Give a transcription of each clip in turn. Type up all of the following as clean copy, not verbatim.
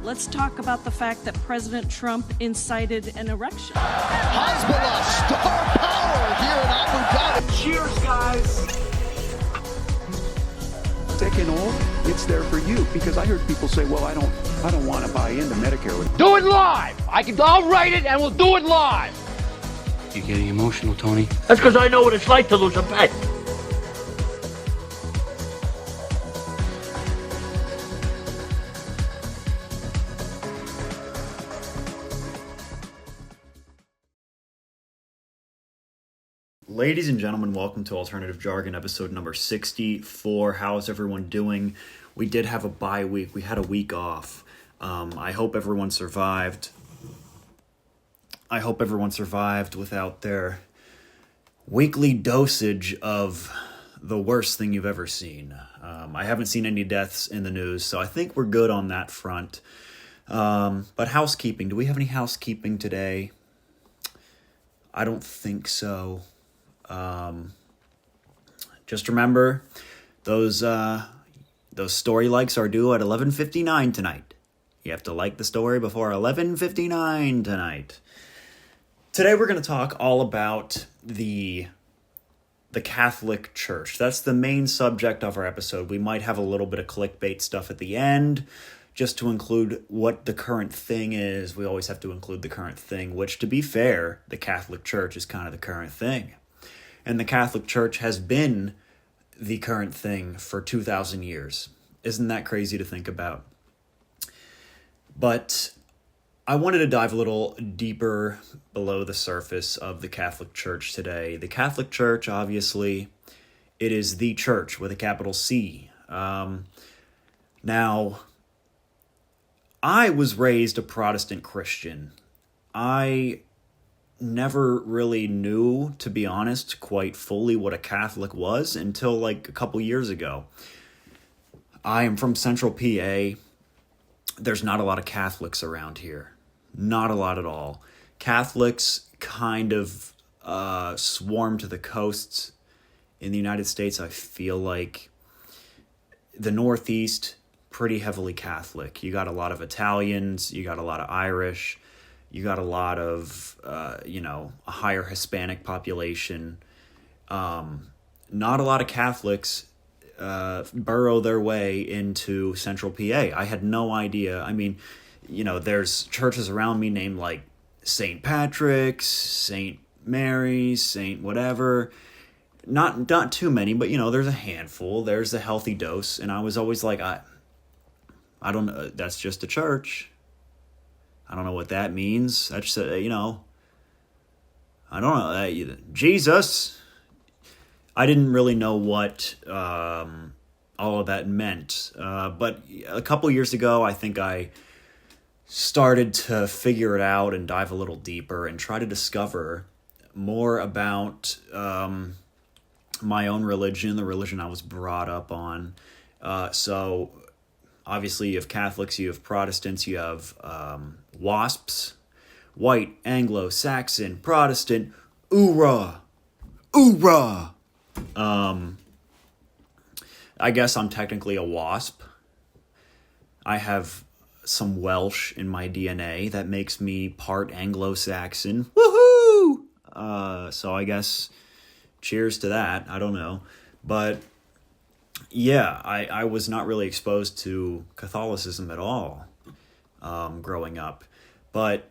Let's talk about the fact that President Trump incited an erection. Hezbollah, star power here in Abu Dhabi. Cheers, guys. Second all, it's there for you, because I heard people say, well, I don't want to buy into Medicare. Do it live. I'll write it and we'll do it live. You're getting emotional, Tony. That's because I know what it's like to lose a pet. Ladies and gentlemen, welcome to Alternative Jargon, episode number 64. How's everyone doing? We did have a bye week. We had a week off. I hope everyone survived. I hope everyone survived without their weekly dosage of the worst thing you've ever seen. I haven't seen any deaths in the news, so I think we're good on that front. But housekeeping. Do we have any housekeeping today? I don't think so. Just remember, those story likes are due at 11:59 tonight. You have to like the story before 11:59 tonight. Today we're going to talk all about the Catholic Church. That's the main subject of our episode. We might have a little bit of clickbait stuff at the end, just to include what the current thing is. We always have to include the current thing, which, to be fair, the Catholic Church is kind of the current thing. And the Catholic Church has been the current thing for 2,000 years. Isn't that crazy to think about? But I wanted to dive a little deeper below the surface of the Catholic Church today. The Catholic Church, obviously, it is the church with a capital C. Now, I was raised a Protestant Christian. I never really knew, to be honest, quite fully what a Catholic was until like a couple years ago. I am from Central PA. There's not a lot of Catholics around here. Not a lot at all. Catholics kind of swarm to the coasts in the United States. I feel like the Northeast, pretty heavily Catholic. You got a lot of Italians, you got a lot of Irish, you got a lot of, a higher Hispanic population. Not a lot of Catholics burrow their way into Central PA. I had no idea. I mean, there's churches around me named like St. Patrick's, St. Mary's, St. whatever. Not too many, but, there's a handful. There's a healthy dose. And I was always like, I don't know. That's just a church. I don't know what that means. That's, I don't know. Jesus. I didn't really know what all of that meant. But a couple years ago, I think I started to figure it out and dive a little deeper and try to discover more about my own religion, the religion I was brought up on. So obviously you have Catholics, you have Protestants, you have WASPs, White, Anglo-Saxon, Protestant, oorah, oorah. I guess I'm technically a WASP. I have some Welsh in my DNA that makes me part Anglo-Saxon. Woohoo! So I guess cheers to that. I don't know. But yeah, I was not really exposed to Catholicism at all growing up. But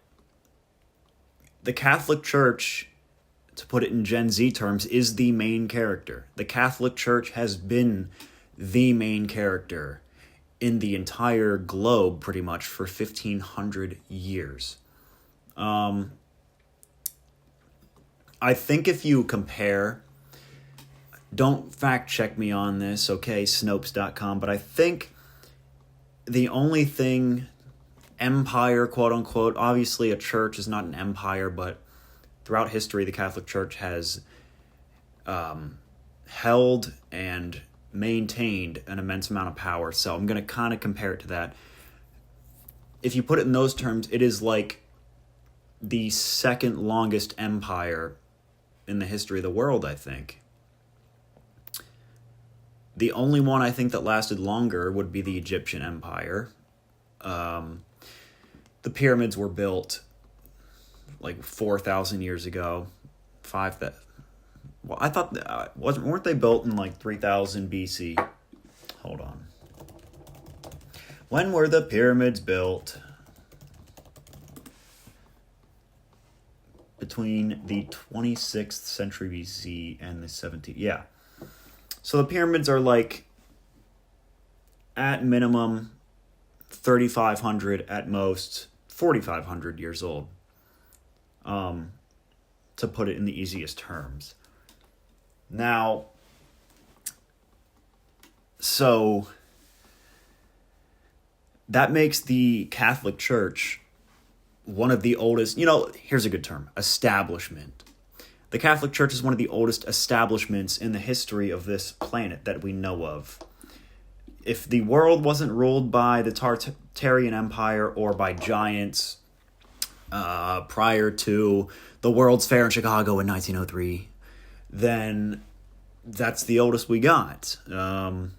the Catholic Church, to put it in Gen Z terms, is the main character. The Catholic Church has been the main character in the entire globe pretty much for 1,500 years. I think if you compare, don't fact check me on this, okay, Snopes.com, but I think the only thing, empire, quote unquote, obviously a church is not an empire, but throughout history, the Catholic Church has held and maintained an immense amount of power. So I'm going to kind of compare it to that. If you put it in those terms, it is like the second longest empire in the history of the world, I think. The only one I think that lasted longer would be the Egyptian Empire. the pyramids were built like 4,000 years ago. Well, I thought weren't they built in like 3000 BC? Hold on. When were the pyramids built? Between the 26th century BC and the 17th. Yeah. So the pyramids are like, at minimum, 3,500, at most 4,500 years old. To put it in the easiest terms. Now, so that makes the Catholic Church one of the oldest, here's a good term, establishment. The Catholic Church is one of the oldest establishments in the history of this planet that we know of. If the world wasn't ruled by the Tartarian Empire or by giants prior to the World's Fair in Chicago in 1903, then that's the oldest we got. The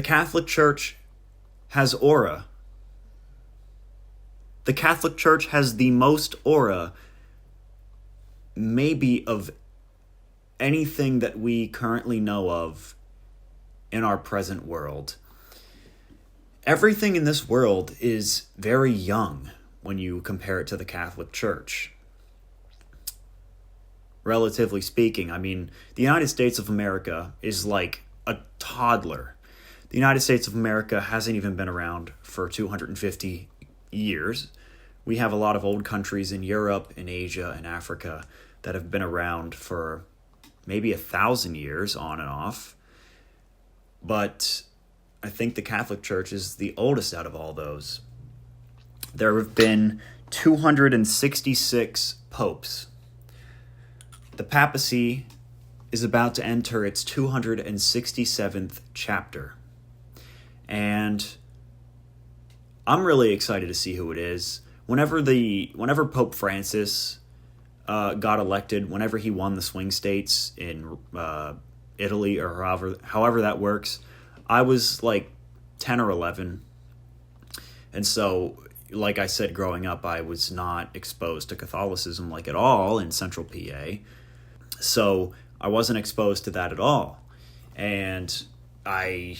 Catholic Church has aura. The Catholic Church has the most aura, maybe, of anything that we currently know of in our present world. Everything in this world is very young when you compare it to the Catholic Church. Relatively speaking, I mean, the United States of America is like a toddler. The United States of America hasn't even been around for 250 years. We have a lot of old countries in Europe, in Asia, and Africa that have been around for maybe 1,000 years on and off. But I think the Catholic Church is the oldest out of all those. There have been 266 popes. The papacy is about to enter its 267th chapter. And I'm really excited to see who it is. Whenever Pope Francis got elected, whenever he won the swing states in Italy or however that works, I was like 10 or 11. And so, like I said, growing up, I was not exposed to Catholicism like at all in Central PA. So I wasn't exposed to that at all. And I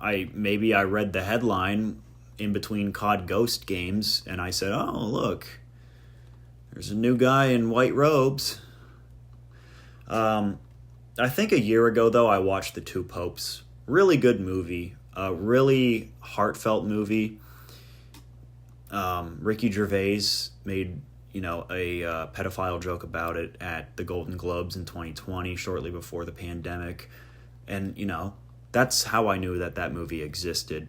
read the headline in between COD Ghost games, and I said, oh, look, there's a new guy in white robes. I think a year ago, though, I watched The Two Popes. Really good movie. A really heartfelt movie. Ricky Gervais made, a pedophile joke about it at the Golden Globes in 2020, shortly before the pandemic. And, that's how I knew that movie existed.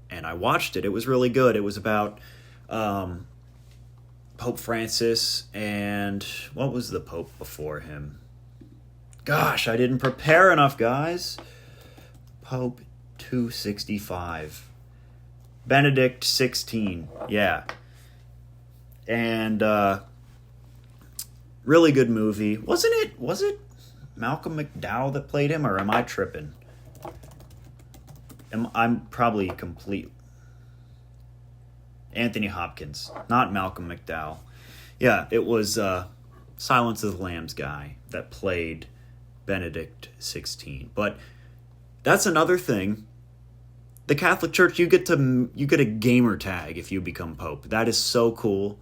And I watched it. It was really good. It was about Pope Francis and what was the Pope before him? Gosh, I didn't prepare enough, guys. Pope 265. Benedict 16. Yeah. And really good movie. Was it Malcolm McDowell that played him, or am I tripping? I'm probably complete. Anthony Hopkins, not Malcolm McDowell. Yeah, it was Silence of the Lambs guy that played Benedict 16. But that's another thing. The Catholic Church, you get a gamer tag if you become Pope. That is so cool,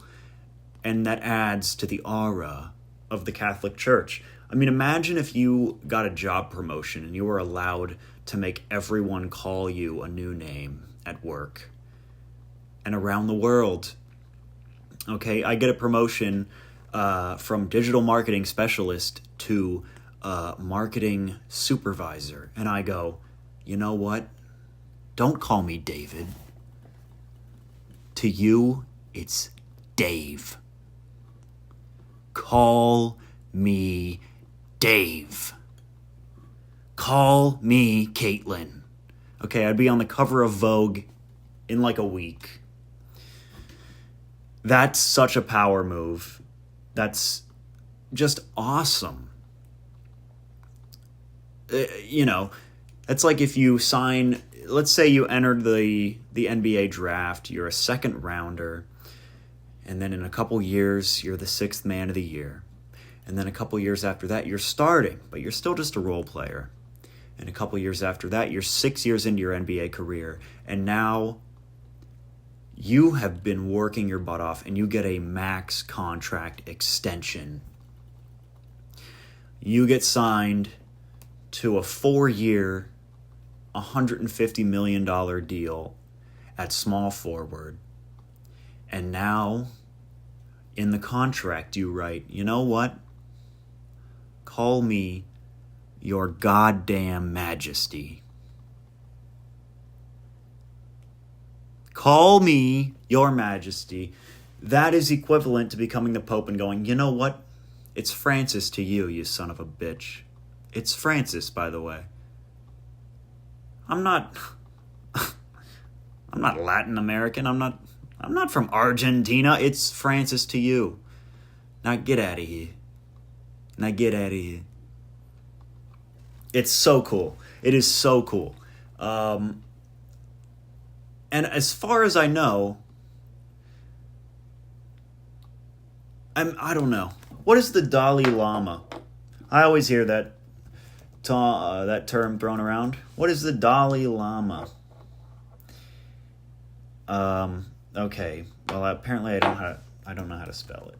and that adds to the aura of the Catholic Church. I mean, imagine if you got a job promotion and you were allowed to make everyone call you a new name at work and around the world. Okay, I get a promotion from digital marketing specialist to marketing supervisor, and I go, you know what? Don't call me David. To you, it's Dave. Call me Dave. Call me Caitlin. Okay, I'd be on the cover of Vogue in like a week. That's such a power move. That's just awesome. It's like if you sign let's say you entered the NBA draft, you're a second rounder, and then in a couple years, you're the 6th man of the year. And then a couple years after that, you're starting, but you're still just a role player. And a couple years after that, you're 6 years into your NBA career, and now you have been working your butt off, and you get a max contract extension. You get signed to a 4-year, $150 million deal at small forward. And now, in the contract, you write, you know what? Call me your goddamn majesty. Call me your majesty. That is equivalent to becoming the Pope and going, you know what? It's Francis to you, you son of a bitch. It's Francis, by the way. I'm not Latin American. I'm not from Argentina. It's Francis to you. Now get out of here. Now get out of here. It's so cool. It is so cool. And as far as I know, I don't know. What is the Dalai Lama? I always hear that term thrown around. What is the Dalai Lama? Okay. Well, apparently I don't know how to spell it.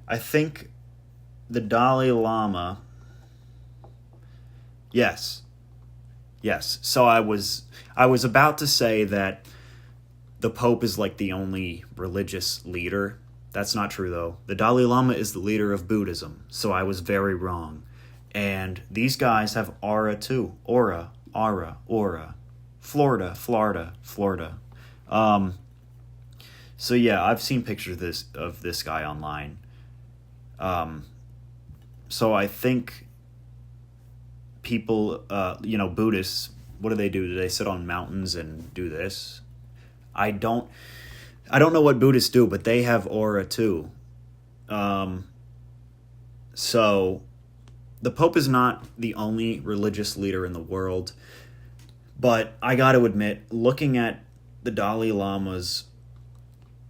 I think the Dalai Lama. Yes. So I was about to say that the Pope is like the only religious leader. That's not true, though. The Dalai Lama is the leader of Buddhism, so I was very wrong. And these guys have aura, too. Aura. Florida. So yeah, I've seen pictures of this guy online. So I think people, Buddhists, what do? Do they sit on mountains and do this? I don't know what Buddhists do, but they have aura too. So the Pope is not the only religious leader in the world, but I got to admit, looking at the Dalai Lama's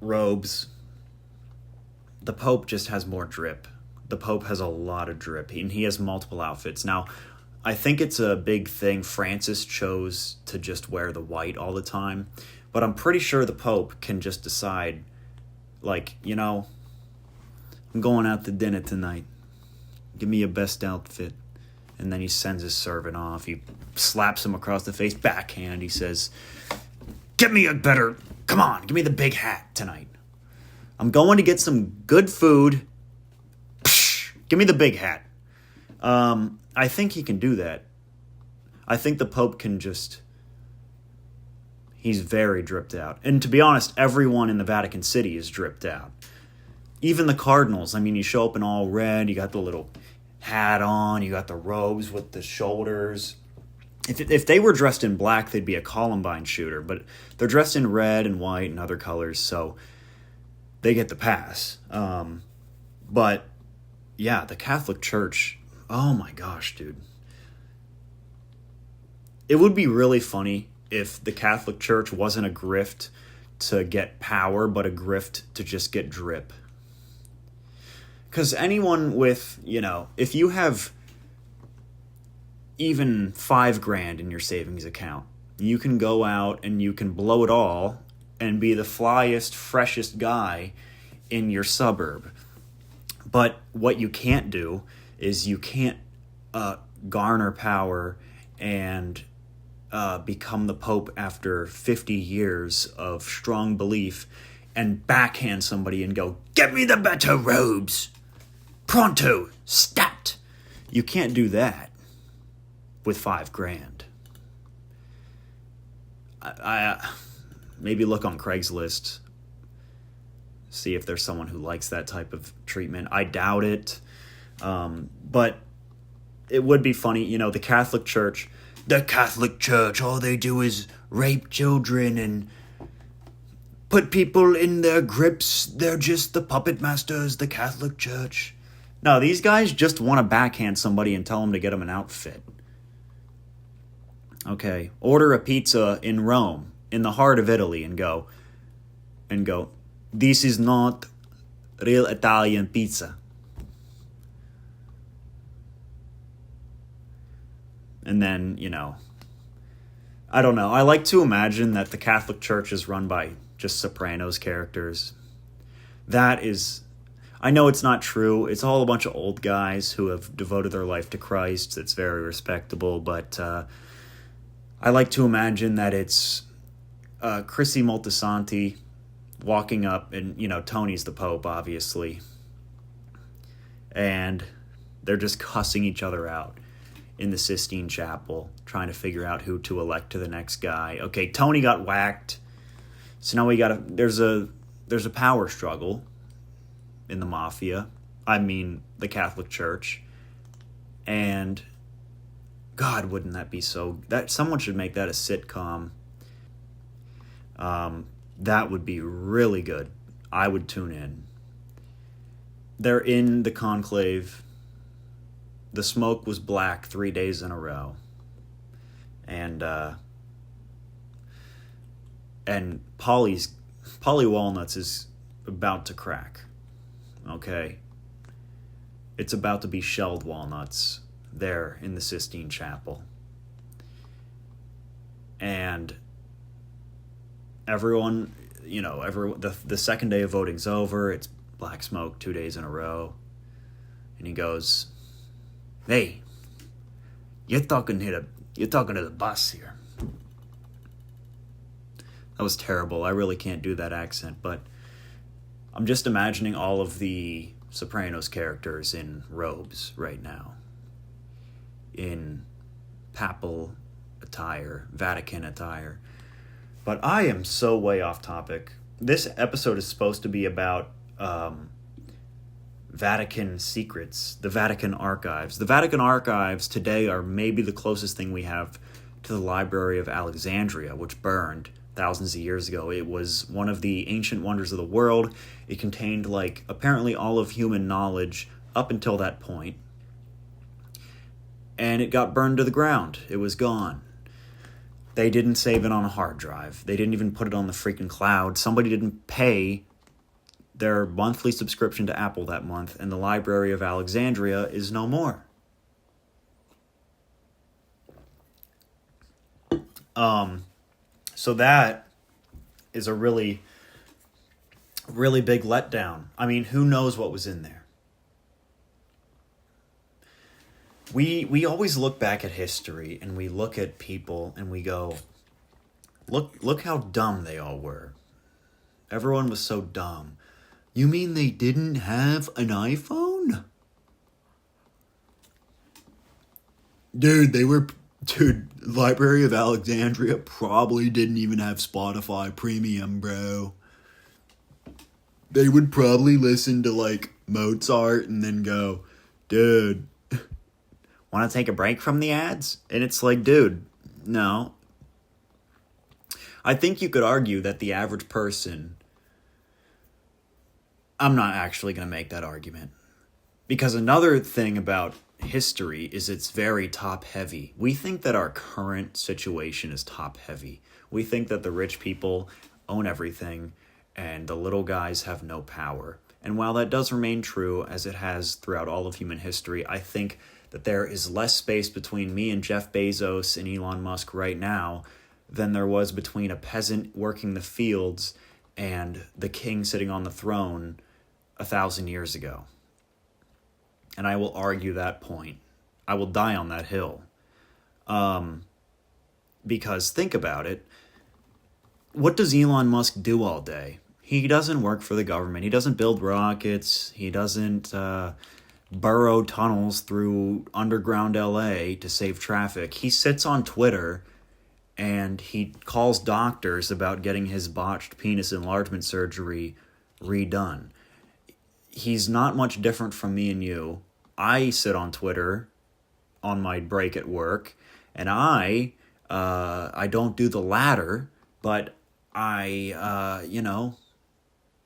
robes, the Pope just has more drip. The Pope has a lot of drip, and he has multiple outfits. Now, I think it's a big thing. Francis chose to just wear the white all the time, but I'm pretty sure the Pope can just decide, like, I'm going out to dinner tonight. Give me your best outfit. And then he sends his servant off. He slaps him across the face, backhand. He says, come on, give me the big hat tonight. I'm going to get some good food. Psh, give me the big hat. I think he can do that. I think the Pope can he's very dripped out. And to be honest, everyone in the Vatican City is dripped out. Even the cardinals. I mean, you show up in all red, you got the little hat on, you got the robes with the shoulders. If they were dressed in black, they'd be a Columbine shooter, but they're dressed in red and white and other colors, so they get the pass. But yeah, the Catholic Church, oh my gosh, dude. It would be really funny if the Catholic Church wasn't a grift to get power, but a grift to just get drip. Because anyone with, if you have even $5,000 in your savings account, you can go out and you can blow it all and be the flyest, freshest guy in your suburb. But what you can't do is you can't garner power and become the Pope after 50 years of strong belief and backhand somebody and go, get me the better robes. Pronto, stat. You can't do that with $5,000. I maybe look on Craigslist, see if there's someone who likes that type of treatment. I doubt it, but it would be funny. The Catholic Church, all they do is rape children and put people in their grips. They're just the puppet masters, the Catholic Church. No, these guys just want to backhand somebody and tell them to get them an outfit. Okay, order a pizza in Rome, in the heart of Italy, and go, this is not real Italian pizza. And then, I don't know. I like to imagine that the Catholic Church is run by just Sopranos characters. That is, I know it's not true. It's all a bunch of old guys who have devoted their life to Christ. It's very respectable, but I like to imagine that it's Chrissy Moltisanti walking up, and, Tony's the Pope, obviously. And they're just cussing each other out in the Sistine Chapel, trying to figure out who to elect to the next guy. Okay, Tony got whacked, so now there's a power struggle in the mafia. I mean, the Catholic Church. And God, wouldn't that be that someone should make that a sitcom. That would be really good. I would tune in. They're in the conclave. The smoke was black 3 days in a row. And Polly Walnuts is about to crack. Okay? It's about to be shelled walnuts there in the Sistine Chapel. And everyone, the second day of voting's over. It's black smoke 2 days in a row. And he goes, "Hey, you're talking to the boss here." That was terrible. I really can't do that accent, but I'm just imagining all of the Sopranos characters in robes right now. In papal attire, Vatican attire. But I am so way off topic. This episode is supposed to be about Vatican secrets, the Vatican archives. The Vatican archives today are maybe the closest thing we have to the Library of Alexandria, which burned thousands of years ago. It was one of the ancient wonders of the world. It contained, apparently all of human knowledge up until that point. And it got burned to the ground. It was gone. They didn't save it on a hard drive. They didn't even put it on the freaking cloud. Somebody didn't pay their monthly subscription to Apple that month, and the Library of Alexandria is no more. So that is a really, really big letdown. I mean, who knows what was in there? We always look back at history and we look at people and we go, look how dumb they all were. Everyone was so dumb. You mean they didn't have an iPhone? Dude, Library of Alexandria probably didn't even have Spotify Premium, bro. They would probably listen to, Mozart and then go, dude, want to take a break from the ads? And it's like, dude, no. I think you could argue that the average person... I'm not actually going to make that argument. Because another thing about history is it's very top-heavy. We think that our current situation is top-heavy. We think that the rich people own everything and the little guys have no power. And while that does remain true, as it has throughout all of human history, I think that there is less space between me and Jeff Bezos and Elon Musk right now than there was between a peasant working the fields and the king sitting on the throne 1,000 years ago. And I will argue that point. I will die on that hill. Because think about it. What does Elon Musk do all day? He doesn't work for the government. He doesn't build rockets. He doesn't burrow tunnels through underground LA to save traffic. He sits on Twitter and he calls doctors about getting his botched penis enlargement surgery redone. He's not much different from me and you. I sit on Twitter on my break at work, and I don't do the latter, but I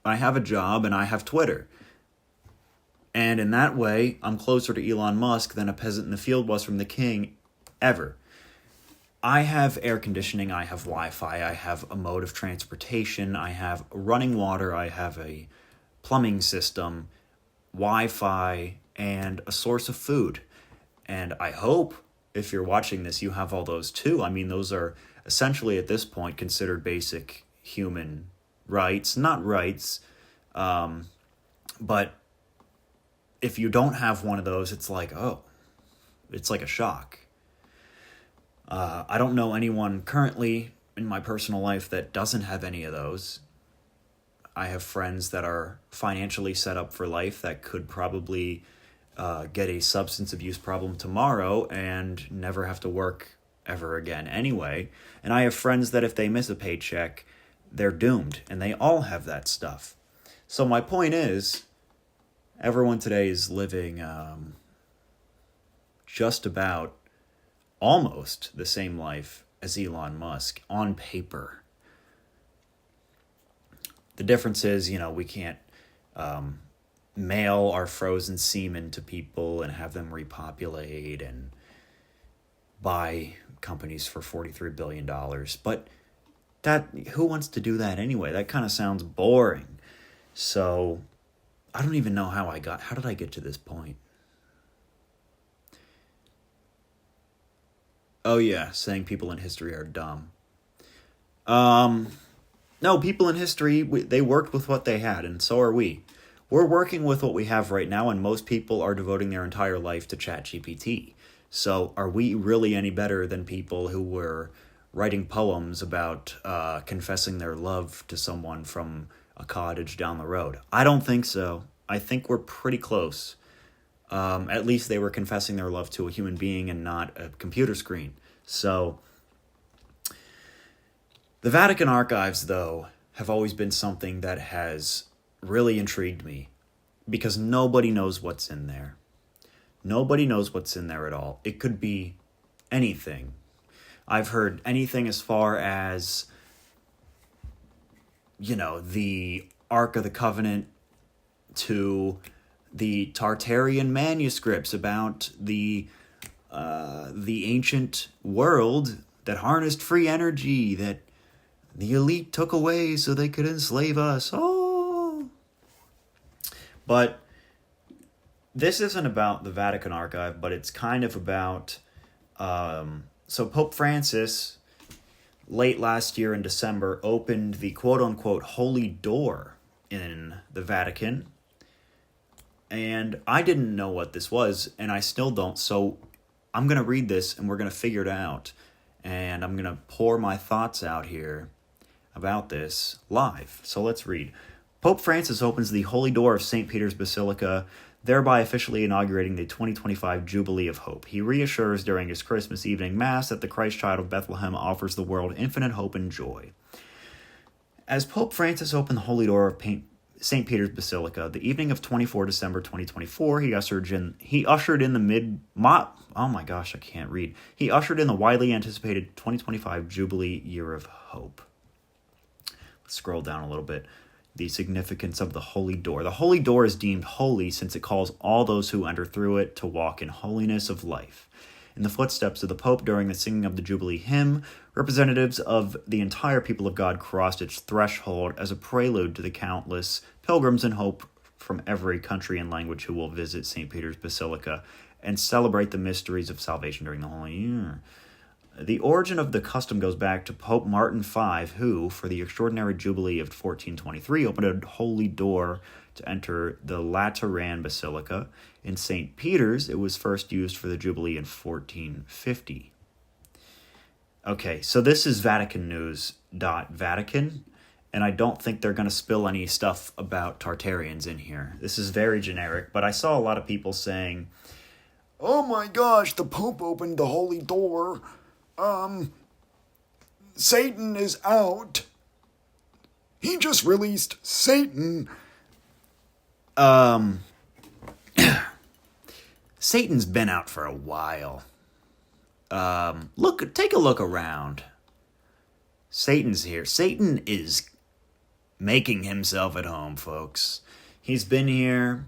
have a job and I have Twitter. And in that way, I'm closer to Elon Musk than a peasant in the field was from the king ever. I have air conditioning, I have Wi-Fi, I have a mode of transportation, I have running water, I have a plumbing system, Wi-Fi, and a source of food. And I hope, if you're watching this, you have all those too. I mean, those are essentially at this point considered basic human rights. Not rights, but if you don't have one of those, it's like, oh, it's like a shock. I don't know anyone currently in my personal life that doesn't have any of those. I have friends that are financially set up for life that could probably get a substance abuse problem tomorrow and never have to work ever again anyway. And I have friends that if they miss a paycheck, they're doomed, and they all have that stuff. So my point is, everyone today is living just about almost the same life as Elon Musk on paper. The difference is, we can't mail our frozen semen to people and have them repopulate and buy companies for $43 billion. But who wants to do that anyway? That kind of sounds boring. So I don't even know how did I get to this point? Oh yeah, saying people in history are dumb. No, people in history, they worked with what they had, and so are we. We're working with what we have right now, and most people are devoting their entire life to ChatGPT. So are we really any better than people who were writing poems about confessing their love to someone from a cottage down the road? I don't think so. I think we're pretty close. At least they were confessing their love to a human being and not a computer screen. So the Vatican archives, though, have always been something that has really intrigued me because nobody knows what's in there. Nobody knows what's in there at all. It could be anything. I've heard anything as far as, the Ark of the Covenant to the Tartarian manuscripts about the ancient world that harnessed free energy that the elite took away so they could enslave us. Oh! But this isn't about the Vatican archive, but it's kind of about... So Pope Francis, late last year in December, opened the quote-unquote holy door in the Vatican. And I didn't know what this was, and I still don't, so I'm going to read this, and we're going to figure it out. And I'm going to pour my thoughts out here about this live. So let's read. Pope Francis opens the Holy Door of St. Peter's Basilica, thereby officially inaugurating the 2025 Jubilee of Hope. He reassures during his Christmas evening Mass that the Christ child of Bethlehem offers the world infinite hope and joy. As Pope Francis opened the Holy Door of St. Peter's Basilica, the evening of 24 December 2024, he ushered in the He ushered in the widely anticipated 2025 Jubilee Year of Hope. Let's scroll down a little bit. The significance of the Holy Door. The Holy Door is deemed holy since it calls all those who enter through it to walk in holiness of life. In the footsteps of the Pope during the singing of the Jubilee hymn, representatives of the entire people of God crossed its threshold as a prelude to the countless pilgrims in hope from every country and language who will visit St. Peter's Basilica and celebrate the mysteries of salvation during the Holy Year. The origin of the custom goes back to Pope Martin V, who, for the extraordinary Jubilee of 1423, opened a holy door to enter the Lateran Basilica. In St. Peter's, it was first used for the Jubilee in 1450. Okay, so this is Vatican News.Vatican, and I don't think they're going to spill any stuff about Tartarians in here. This is very generic, but I saw a lot of people saying, "Oh my gosh, the Pope opened the holy door. Satan is out. He just released Satan." Satan's been out for a while. Take a look around. Satan's here. Satan is making himself at home, folks. He's been here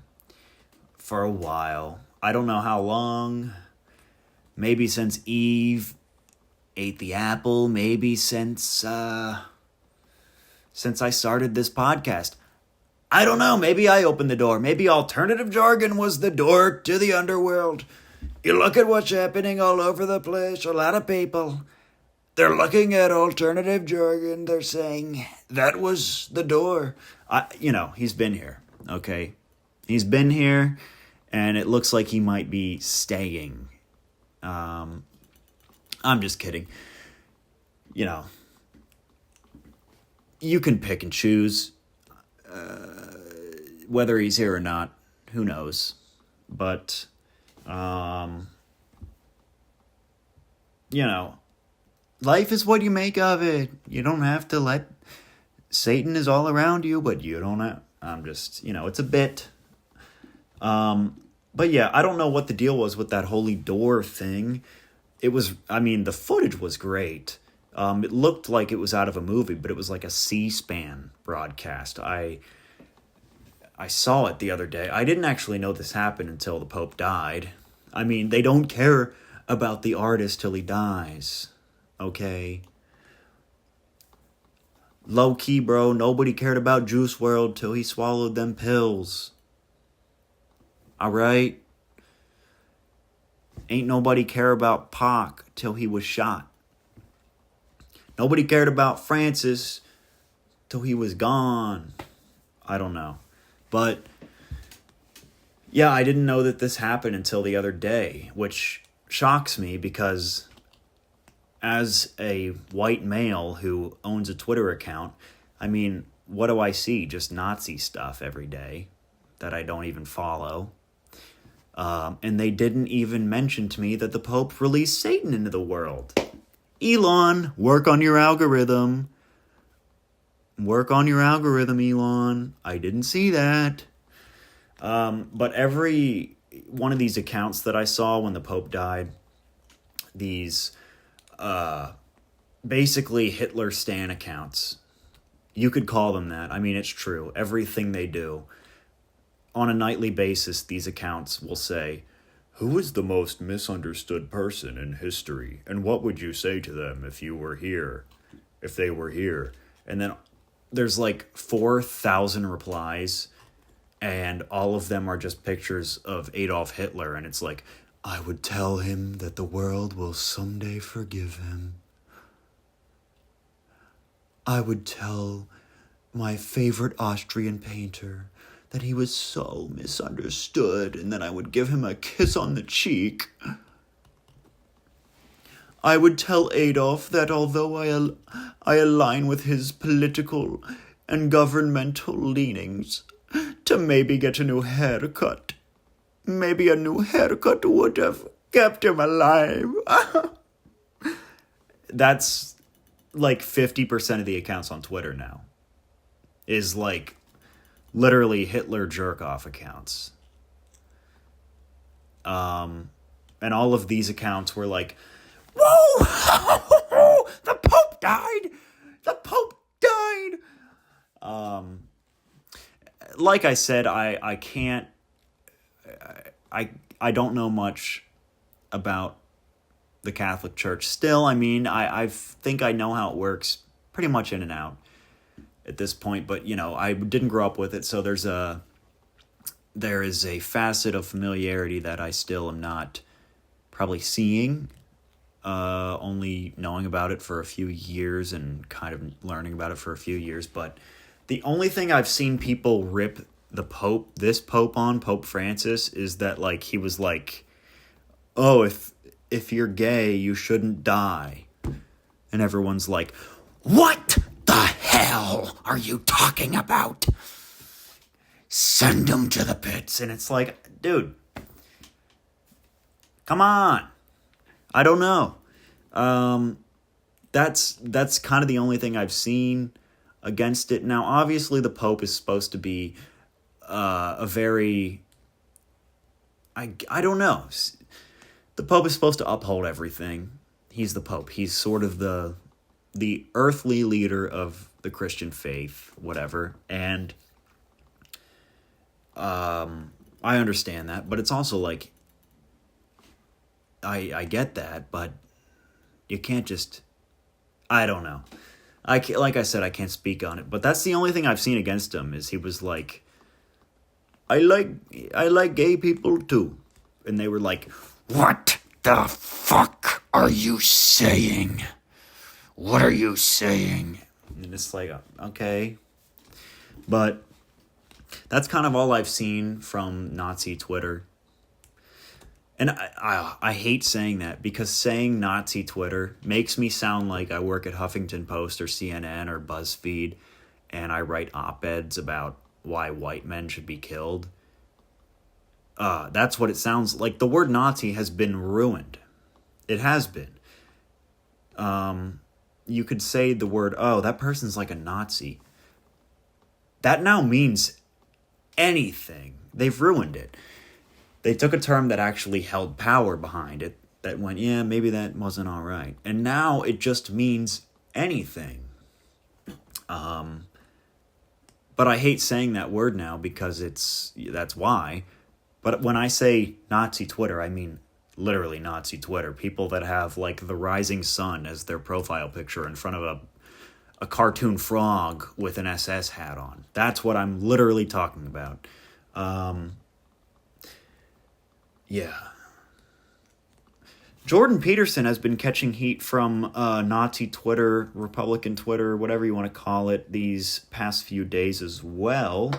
for a while. I don't know how long. Maybe since Eve ate the apple maybe since I started this podcast. I don't know, maybe I opened the door. Maybe alternative jargon was the door to the underworld. You look at what's happening all over the place. A lot of people, they're looking at alternative jargon. They're saying that was the door. He's been here, okay? He's been here, and it looks like he might be staying. I'm just kidding. You can pick and choose whether he's here or not. Who knows? But, life is what you make of it. You don't have to let Satan is all around you, but you don't have. I'm just, it's a bit. But yeah, I don't know what the deal was with that holy door thing. The footage was great. It looked like it was out of a movie, but it was like a C-SPAN broadcast. I saw it the other day. I didn't actually know this happened until the Pope died. They don't care about the artist till he dies. Okay? Low key, bro. Nobody cared about Juice WRLD till he swallowed them pills. Alright? Ain't nobody care about Pac till he was shot. Nobody cared about Francis till he was gone. I don't know. But, yeah, I didn't know that this happened until the other day, which shocks me because as a white male who owns a Twitter account, what do I see? Just Nazi stuff every day that I don't even follow. And they didn't even mention to me that the Pope released Satan into the world. Elon, work on your algorithm. Work on your algorithm, Elon. I didn't see that. But every one of these accounts that I saw when the Pope died, these basically Hitler stan accounts. You could call them that. It's true. Everything they do. On a nightly basis, these accounts will say, "Who is the most misunderstood person in history? And what would you say to them if you were here? If they were here?" And then there's like 4,000 replies, and all of them are just pictures of Adolf Hitler, and it's like, "I would tell him that the world will someday forgive him. I would tell my favorite Austrian painter that he was so misunderstood, and then I would give him a kiss on the cheek. I would tell Adolf that although I align with his political and governmental leanings, to maybe get a new haircut. Maybe a new haircut would have kept him alive." That's like 50% of the accounts on Twitter now. Is like literally Hitler jerk-off accounts. And all of these accounts were like, "Whoa! The Pope died! The Pope died!" Like I said, I can't... I don't know much about the Catholic Church still. I think I know how it works pretty much in and out at this point, but I didn't grow up with it, so there is a facet of familiarity that I still am not probably seeing, only knowing about it for a few years and kind of learning about it for a few years. But the only thing I've seen people rip this Pope on, Pope Francis, is that like he was like, "Oh, if you're gay, you shouldn't die," and everyone's like, "What the hell are you talking about? Send him to the pits." And it's like, dude, come on. I don't know. That's kind of the only thing I've seen against it. Now, obviously, the Pope is supposed to be a very... I don't know. The Pope is supposed to uphold everything. He's the Pope. He's sort of the earthly leader of the Christian faith, whatever. And I understand that, but it's also like, I get that, but You can't just... I don't know. Like I said, I can't speak on it. But that's the only thing I've seen against him, is he was like, I like gay people too. And they were like, what the fuck are you saying? What are you saying? And it's like, okay. But that's kind of all I've seen from Nazi Twitter. And I hate saying that, because saying Nazi Twitter makes me sound like I work at Huffington Post or CNN or BuzzFeed and I write op-eds about why white men should be killed. That's what it sounds like. The word Nazi has been ruined. It has been. You could say the word, oh, that person's like a Nazi. That now means anything. They've ruined it. They took a term that actually held power behind it, that went, yeah, maybe that wasn't all right. And now it just means anything. But I hate saying that word now, because that's why. But when I say Nazi Twitter, I mean literally Nazi Twitter. People that have like the rising sun as their profile picture in front of a cartoon frog with an SS hat on. That's what I'm literally talking about. Yeah. Jordan Peterson has been catching heat from Nazi Twitter, Republican Twitter, whatever you want to call it, these past few days as well.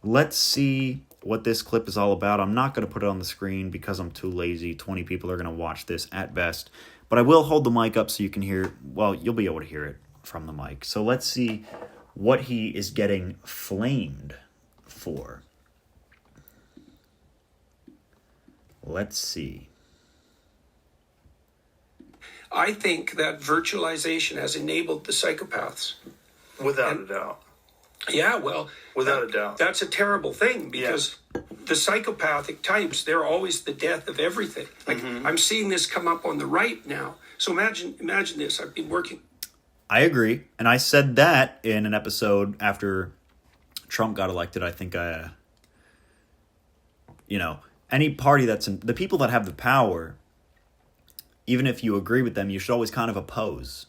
Let's see what this clip is all about. I'm not going to put it on the screen because I'm too lazy. 20 people are going to watch this at best. But I will hold the mic up so you can hear, well, you'll be able to hear it from the mic. So let's see what he is getting flamed for. Let's see. I think that virtualization has enabled the psychopaths. Without a doubt. Yeah, well, without a doubt. That's a terrible thing, because the psychopathic types, they're always the death of everything. Like, I'm seeing this come up on the right now. So imagine this. I've been working. I agree. And I said that in an episode after Trump got elected. I think any party the people that have the power, even if you agree with them, you should always kind of oppose.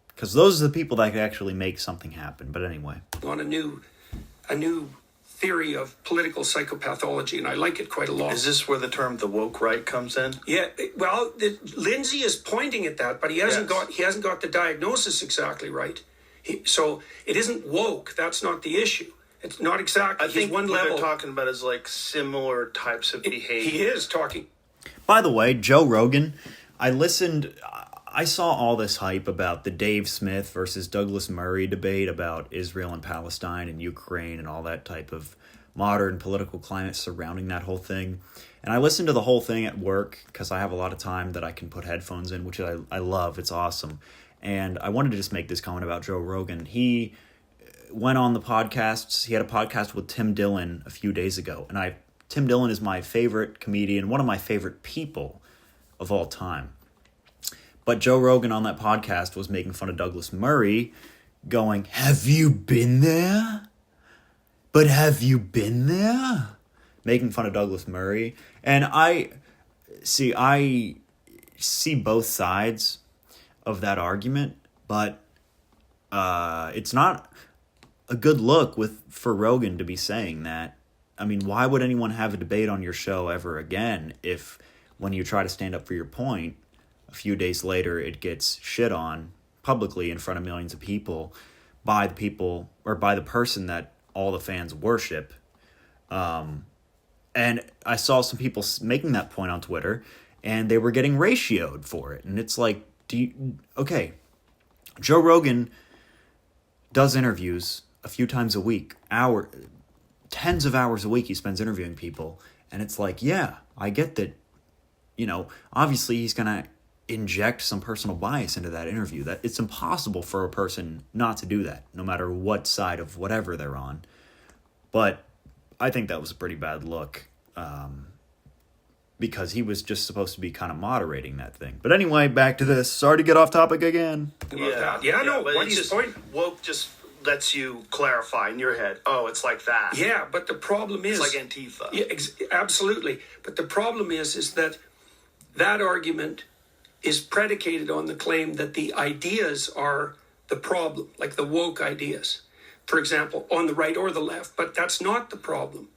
Because those are the people that can actually make something happen. But anyway. On a new theory of political psychopathology, and I like it quite a lot. Is this where the term the woke right comes in? Yeah, well, Lindsay is pointing at that, but he hasn't got the diagnosis exactly right. So it isn't woke. That's not the issue. It's not exactly. I think one what level. they're talking about is like similar types of behavior. He is talking. By the way, Joe Rogan, I saw all this hype about the Dave Smith versus Douglas Murray debate about Israel and Palestine and Ukraine and all that type of modern political climate surrounding that whole thing. And I listened to the whole thing at work because I have a lot of time that I can put headphones in, which I love. It's awesome. And I wanted to just make this comment about Joe Rogan. He went on the podcasts. He had a podcast with Tim Dillon a few days ago. And Tim Dillon is my favorite comedian, one of my favorite people of all time. But Joe Rogan on that podcast was making fun of Douglas Murray, going, have you been there? But have you been there? Making fun of Douglas Murray. And I see both sides of that argument, but it's not a good look for Rogan to be saying that. I mean, why would anyone have a debate on your show ever again if when you try to stand up for your point, a few days later it gets shit on publicly in front of millions of people by the people or by the person that all the fans worship? And I saw some people making that point on Twitter, and they were getting ratioed for it. And it's like, okay, Joe Rogan does interviews a few times a week, tens of hours a week he spends interviewing people. And it's like, yeah, I get that, obviously he's going to inject some personal bias into that interview. That it's impossible for a person not to do that, no matter what side of whatever they're on. But I think that was a pretty bad look, because he was just supposed to be kind of moderating that thing. But anyway, back to this. Sorry to get off topic again. No, but what he's point. Woke just lets you clarify in your head. Oh, it's like that. Yeah, but the problem is it's like Antifa. Yeah, absolutely. But the problem is that argument is predicated on the claim that the ideas are the problem, like the woke ideas, for example, on the right or the left. But that's not the problem.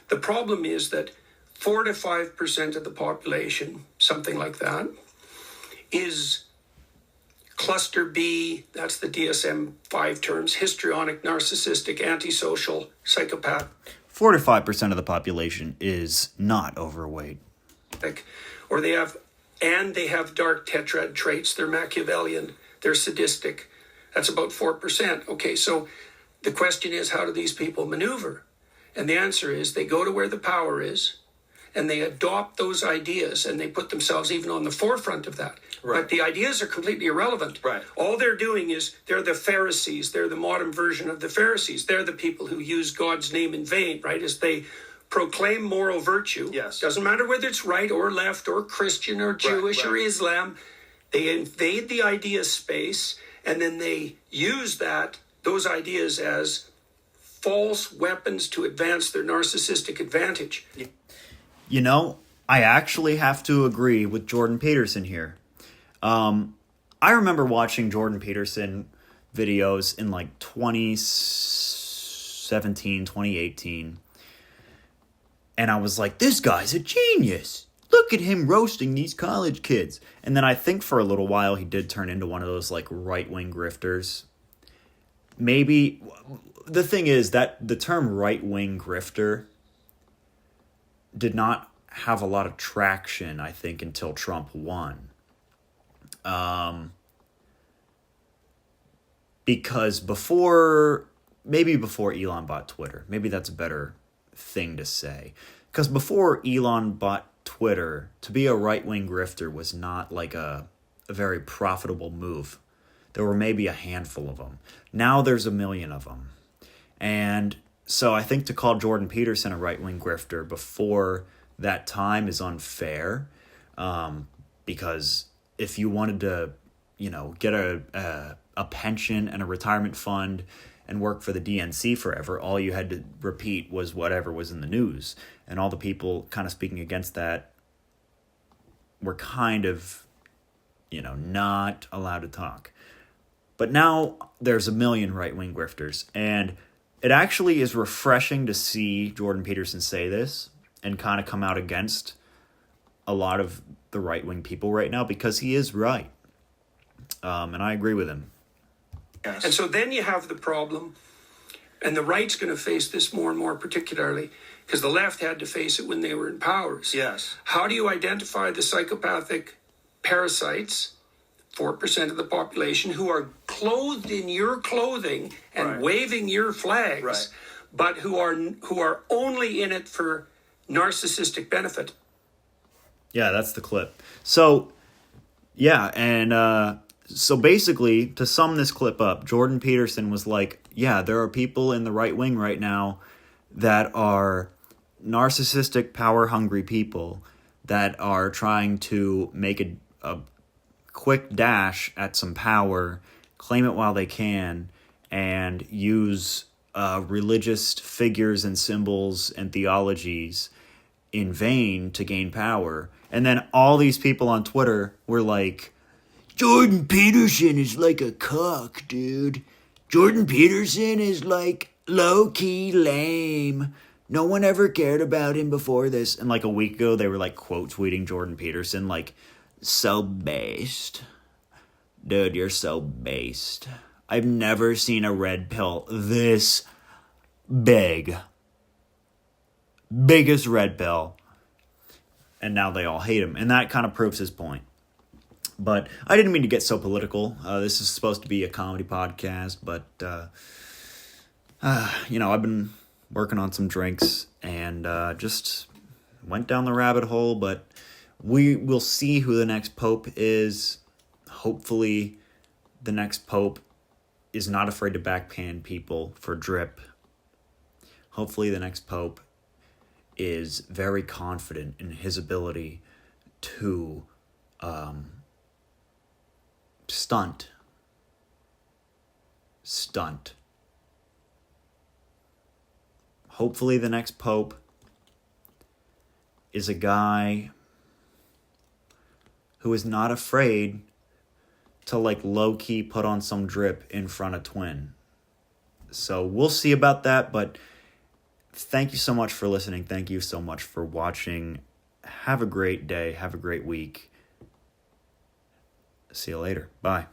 The problem is that 4 to 5% of the population, something like that, is cluster B, that's the DSM-5 terms, histrionic, narcissistic, antisocial, psychopath. 4 to 5% of the population is not overweight. Or they have dark tetrad traits. They're Machiavellian. They're sadistic. That's about 4%. Okay, so the question is, how do these people maneuver? And the answer is they go to where the power is, and they adopt those ideas, and they put themselves even on the forefront of that. Right. But the ideas are completely irrelevant. Right. All they're doing is they're the Pharisees. They're the modern version of the Pharisees. They're the people who use God's name in vain, right? As they proclaim moral virtue. Yes. Doesn't matter whether it's right or left or Christian or Jewish or Islam. They invade the idea space, and then they use those ideas as false weapons to advance their narcissistic advantage. You know, I actually have to agree with Jordan Peterson here. I remember watching Jordan Peterson videos in like 2017, 2018. And I was like, this guy's a genius. Look at him roasting these college kids. And then I think for a little while he did turn into one of those like right-wing grifters. Maybe the thing is that the term right-wing grifter did not have a lot of traction, I think, until Trump won. Because before Elon bought Twitter, maybe that's a better thing to say. Because before Elon bought Twitter, to be a right-wing grifter was not like a very profitable move. There were maybe a handful of them. Now there's a million of them. And so I think to call Jordan Peterson a right-wing grifter before that time is unfair. Because if you wanted to, get a pension and a retirement fund and work for the DNC forever, all you had to repeat was whatever was in the news. And all the people kind of speaking against that were kind of, not allowed to talk. But now there's a million right-wing grifters. And it actually is refreshing to see Jordan Peterson say this and kind of come out against a lot of the right-wing people right now, because he is right. And I agree with him. Yes. And so then you have the problem, and the right's going to face this more and more, particularly because the left had to face it when they were in powers. Yes. How do you identify the psychopathic parasites, 4% of the population, who are clothed in your clothing and waving your flags, but who are only in it for narcissistic benefit? Yeah, that's the clip. So, yeah, and so basically, to sum this clip up, Jordan Peterson was like, yeah, there are people in the right wing right now that are narcissistic, power-hungry people that are trying to make a quick dash at some power, claim it while they can, and use religious figures and symbols and theologies in vain to gain power. And then all these people on Twitter were like, Jordan Peterson is like a cock, dude. Jordan Peterson is like low-key lame. No one ever cared about him before this. And like a week ago, they were like quote tweeting Jordan Peterson like, so based. Dude, you're so based. I've never seen a red pill this big. Biggest red pill. And now they all hate him. And that kind of proves his point. But I didn't mean to get so political. This is supposed to be a comedy podcast. But, I've been working on some drinks and just went down the rabbit hole. But we will see who the next pope is. Hopefully, the next pope is not afraid to backpan people for drip. Hopefully, the next pope is very confident in his ability to stunt. Hopefully the next pope is a guy who is not afraid to like low-key put on some drip in front of Twin. So we'll see about that, but thank you so much for listening. Thank you so much for watching. Have a great day. Have a great week. See you later. Bye.